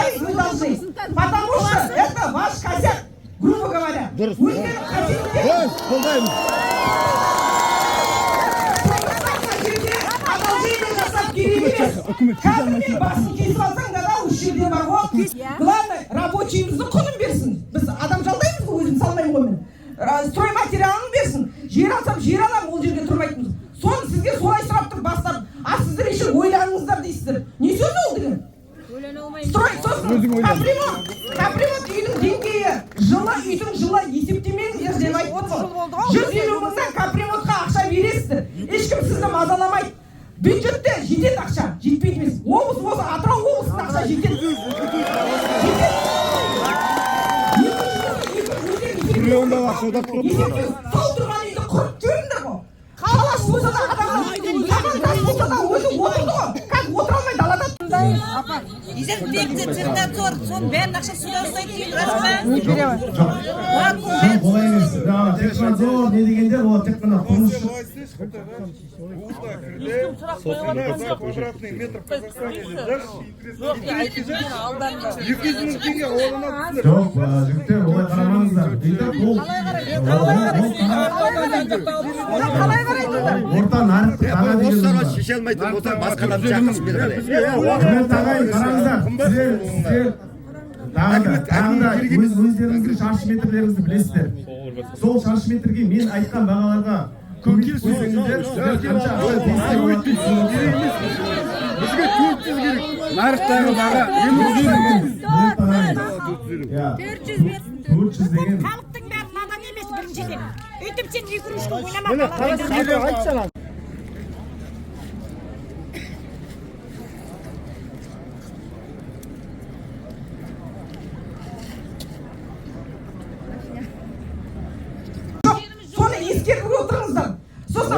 исправить вы должны. Потому что это ваш косяк, грубо говоря. Главное, рабочийімізді құнын берсін. Біз адам жалдаймыз ғой, өзім салмаймын ғой мен. Строй материалын берсін. Жер алсам, жер алам, ол жерге тұрмайтынбыз. Соны сізге солай сұрап тұр бастап. А сіздер еще ойланыңыздар дейсіздер. Не сөз ол деген? Строй, сосын, капремонт үйдің деңгейі, үйдің жылы есептемеңіздер деп айтып отырмын. 150 мыңнан капремонтқа ақша бересіздер. Ешкім сізді мазаламайды. Бюджетте жетеді ақша, жетпейді емес. Облыс болса, Атырау облысында ақша жетеді. Миллиондап ақша да тұрып. Сол тұрған үйді құрып жүріңдер ғой. Қалаш болса да адамға, болса да өзі отырды ғой. Қазір отыра алмай далада. Дезинфекция, циркуляция, соның бәрін ақша суда ұстайды, рас па? Олай емес. Технадзор не дегендер, олар тек қана құрылысшы. Квадратный метр в Казахстане дашь? 200 мың теңге алынады. Жоқ, жігіттер, олай қарамаңыздар. Орта нарықты қана деген. Шеше алмайтын болса басқаларды жақсы береді. Қараңыздар, сіздер тағы да өздеріңіздің шаршы метрлеріңізді білесіздер. Сол шаршы метрге мен айтқан бағаларға көмек қойсаңыздар, сіздер қанша ақша тесте өйтпейсіз. Бізге 400 керек. Нарықтағы баға 400 деген. Халықтың бәрі надан емес біріншіден. Өйтіп сен 2-3 күн ойламақ. Соны ескеріп отырыңыздар. Сосын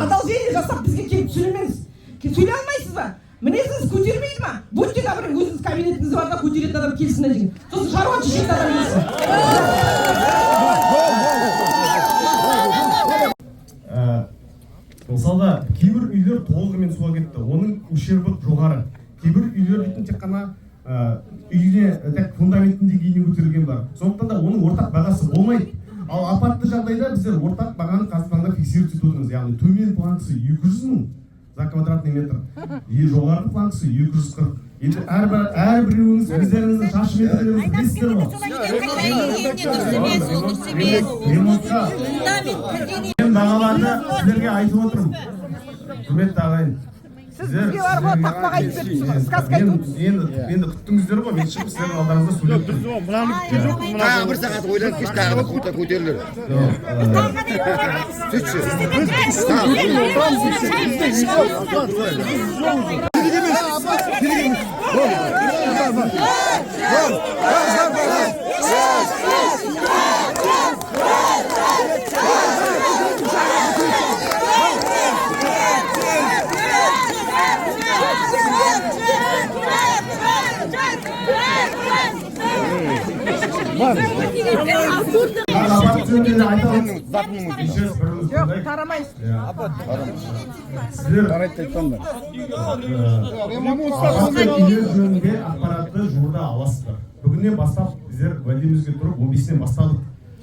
одолжение жасап бізге келіп сөйлемеңіз. Сөйлей алмайсыз ба? Мінезіңіз көтермейді ма? Будьте добры, өзіңіз кабинетіңізде бар да көтеретін адам келсін деген. Сосын шаруа шешетін адам келсін. Мысалда, кейбір үйлер толығымен суға кетті. Оның ущербі жоғары. Кейбір үйлер дейтін тек қана үйіне тек фундаментін деңгейіне көтерілген бар. Сондықтан да оның ортақ бағасы болмайды. Ал апатты жағдайда біздер ортақ бағаны қазіргі таңда фиксировать етіп отырмыз. Яғни төмен планкасы 200 мың за квадратный метр, жоғарғы планкасы 240. Енді әрбіреуіңіз өздеріңіздің шаршы метрлеріңізді білесіздер ғой. Ремонтқа мен бағаларды сіздерге айтып отырмын. Құрметті ағайын. Сіз бізге бар ғой, тақпақ айтып беріпсіз, сказка айтып. Енді күттіңіздер ғой, мен шығып сіздердің алдарыңызда сөйлеп тұрмын. Тағы бір сағат ойланып кеш тағы да көтерілер. Жоқ, тарамайсыз. Сіздер апатты үйлер жөнінде ақпаратты жуырда аласыздар. Бүгіннен бастап біздер уәдемізге тұрып 15-нен бастадық.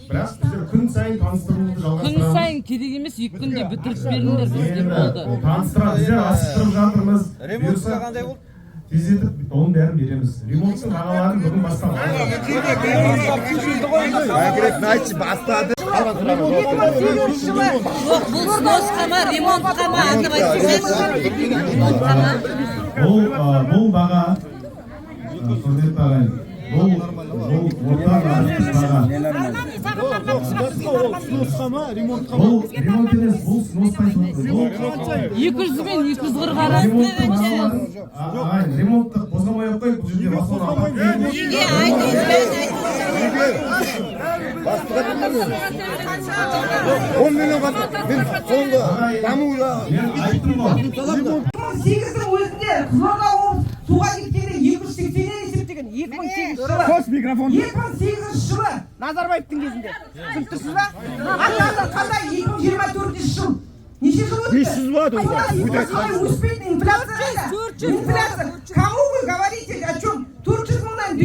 Бірақ біздер күн сайын таныстыруды жалғастырамыз. Күн сайын керек емес, 2 күнде бітіріп беріңдер біздер болды. Таныстырамыз, біздер асықтырып жатырмыз. Ремонтқа қандай болды? Тездетіп, оның бәрін береміз. Ремонттың бағаларын бүгін бастап бастады. Бұл сносқа ма, ремонтқа ма, атып айтсаңыз. Ремонтқа ма? Бұл баға, құрметті ағайын, бұл орта нарықтық баға. Бұл ремонт емес, бұл сносқа айтылады. 200 мен 240 арасы. Ағайын, ремонтты қозғамай ақ қойып, бұл жерде басылар апатты. Неге айтыңыз? 10 миллионға мен соңғы дамуға Мен айттым ғой. 2008-дің өзінде Қызылорда облысы суға кеткенде 280-нен есептеген 2008 жылы. 2008 жылы Назарбаевтың кезінде. Түсініп тұрсыз ба? Қандай 2024 жыл? Неше жыл өтті? 500 болады. Успеет инфляция. Инфляция. Кому вы говорите о чем? 400 мыңнан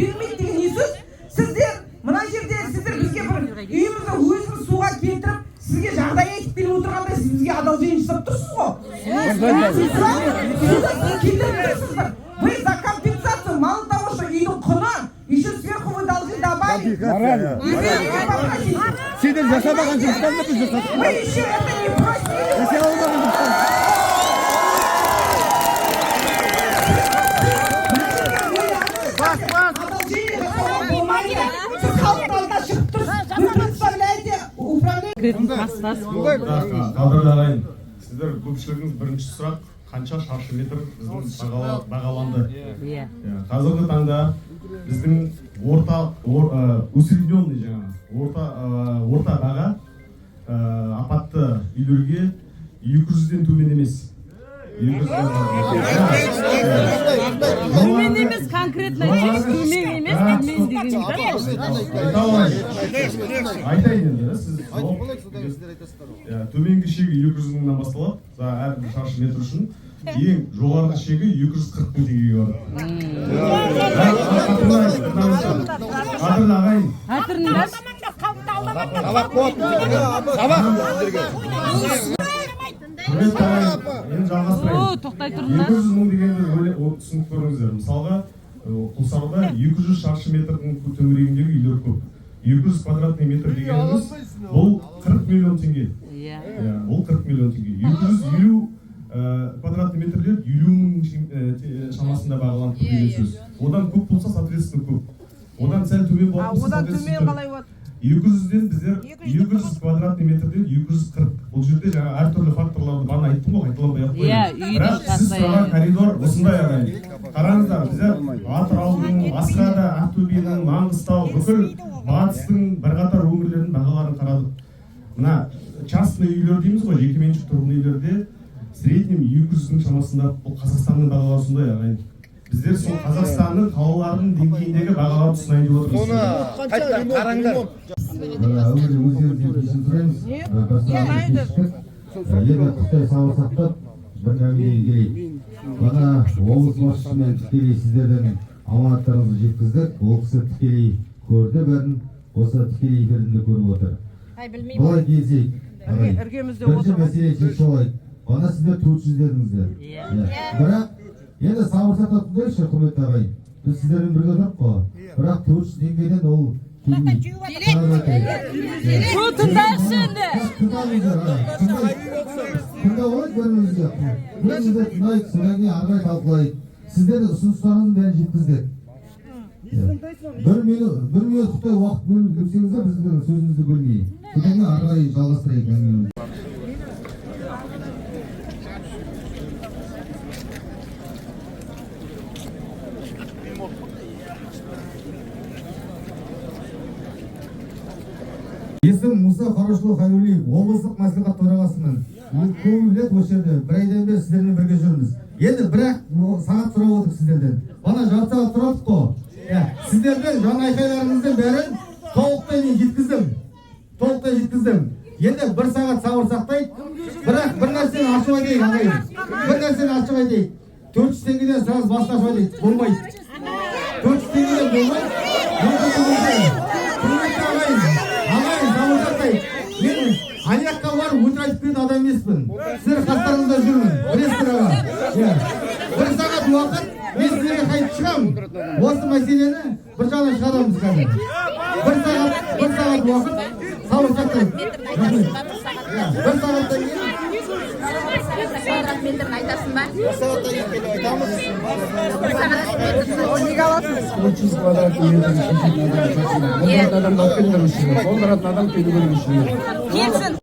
Вы за компенсацию, мало того, что үйдің құны, еще сверху вы должны добавить. Сендер жасамаған жұмыстарды біз жасадық. Вы еще это не просили. Жасай алмаған жұмыстарды. Одолжение жасауға болмайды. Сіз халықтың алдына шығып тұрсыз. Вы представляете управление. Қадірлі ағайын, сіздер көпшілігіңіз бірінші сұрақ қанша шаршы метр біздің бағаланды. Қазіргі таңда біздің усредненный жаңағы орта баға апатты үйлерге 200-ден төмен емес. Төмен емес, конкретно айтыңыз, төмен емес, төмен дегенді. Айтайын енді, сіз төменгі шегі 200 мыңнан басталады, әрбір шаршы метр үшін. Ең жоғарғы шегі 240 мың теңгеге бар. Қадірлі ағайын. Hatırınız? Енді жалғастырайын. Тоқтай тұрыңдар. 200 мың дегенді түсініп көріңіздер. Мысалға, Құлсарыда 200 шаршы метрдің төңірегіндегі үйлер көп. 200 квадратный метр дегеніміз бұл 40 миллион теңге. Бұл 40 миллион теңге. 250 квадратный метрлер 50 мың шамасында бағаланып тұр деген сөз. Одан көп болса, соответственно көп. Одан сәл төмен болса, Одан төмен қалай болады? 200-ден біздер 200 квадратный метрден 240. Бұл жерде жаңа әртүрлі факторларды бана айттым ғой, айтылмай ақ қойдым. Бірақ сіз тұрған коридор осындай ағайын. Қараңыздар, біздер Атыраудың, Асқада, Ақтөбенің, Маңғыстау, бүкіл батыстың бірқатар өңірлердің бағаларын қарадық. Мына частный үйлер дейміз ғой, жекеменшік тұрғын үйлерде среднем 200-дің шамасында бұл Қазақстанның бағалары сондай ағайын. Біздер сол Қазақстанның қалаларының деңгейіндегі бағаларды ұсынайын деп отырмыз. Қайттан қараңдар. Енді Қытай сауырсақтап бір мәмілеге келейік. Бана облыс басшысымен тікелей сіздердің аманаттарыңызды жеткіздік. Ол кісі тікелей көрді бәрін, осы тікелей эфирінде көріп отыр. Былай келсек, бірінші мәселе шешу алайық. Бана сіздер 400 дедіңіздер. Бірақ енді сауырсақтап тұндайшы, құрметті ағайын. Біз сіздермен бірге отырып қой. Бірақ 400 теңгеден ол келмейді. Тыңдайықшы енді. Тыңдап олайық бәрімізге. Біз сіздер тыңдайық, содан кейін арнай талқылайық. Сіздердің ұсыныстарыңыздың бәрін жеткіздік. Бір минут құттай уақыт бөліп өтсеңіздер, біздің сөзімізді бөлмейік. Содан кейін арнай жалғастырайық әңгімемізді. Есім Мұса Қарашұлы Хайулиев, облыстық мәслихат төрағасымын. Көп рет осы жерде бір айдан бері сіздермен бірге жүрміз. Енді бірақ сағат сұрап отырмыз сіздерден. Бана жарты сағат сұрадық қой. Сіздердің жан айқайларыңыздың бәрін толықтай мен жеткіздім. Енді бір сағат сауырсақтайды. Бірақ бір нәрсені ашып айтайық ағайын. 400 теңгеден сразу басты ашып айтайық. Болмайды. 400 теңгеден болмайды. Мен аяққа барып өтір айтып келген адам емеспін. Сіздер қастарыңызда жүрмін. Білесіздер аға. Бір сағат уақыт мен сіздерге қайтып шығамын. Осы мәселені бір жағынан шығарамыз қазір. Бір сағат уақыт сауырсақтайық. Бір сағаттан кейін метрін айтасың ба? Бір сағаттан кейін келіп айтамыз. Неге аласыз? 300 квадратный метр шешетін адам. Ол адам алып келдіруші. Ол адам келдіруші. Келсін.